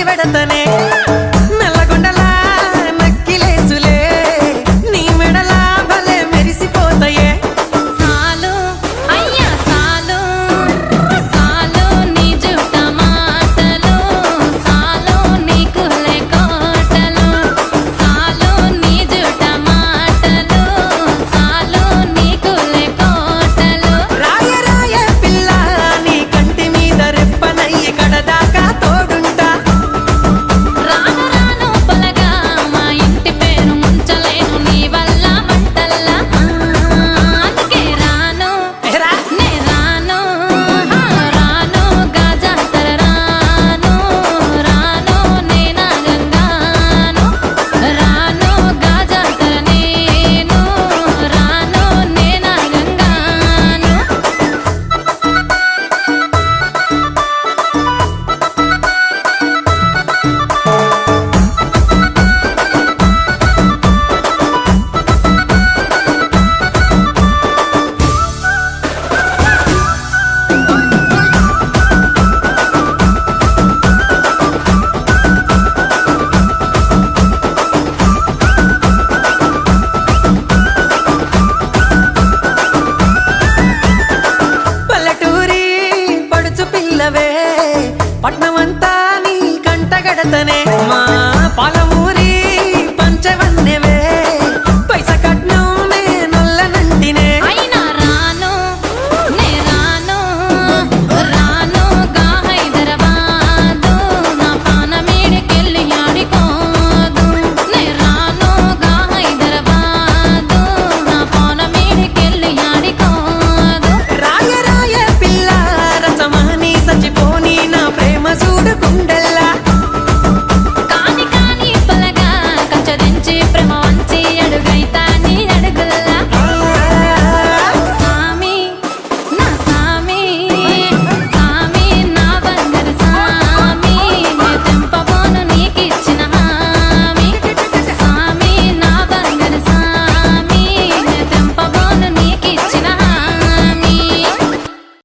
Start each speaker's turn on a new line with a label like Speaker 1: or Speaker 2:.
Speaker 1: ముడి వెడతనే నల్లగొండలా నక్కిలేసులే నీ మెడలా భలే మెరిసిపోతాయే
Speaker 2: సాలు అయ్యా సాలు సాలు నీ జుట్ట మాటలు సాలు నీకు లేకోటలు సాలు నీ జుట్ట మాటలు సాలు నీకు లేకోటలు
Speaker 1: రాయ రాయ పిల్ల నీ కంటి మీద రెప్పనయ్యి కడదాకా తోడుంటా
Speaker 2: రాను రాను పొలగా మా ఇంటి పేరు ముంచలేను నీ వల్ల మంటల్లా అందుకే రాను
Speaker 1: ఏరా
Speaker 2: నే రాను రాను గాజాతర రాను రాను నేనా గంగాను రాను గాజాతర నేను రాను నేనా గంగాను
Speaker 1: పల్లెటూరి పడుచు పిల్లవే పట్నమంతా నీ కంటగడతనే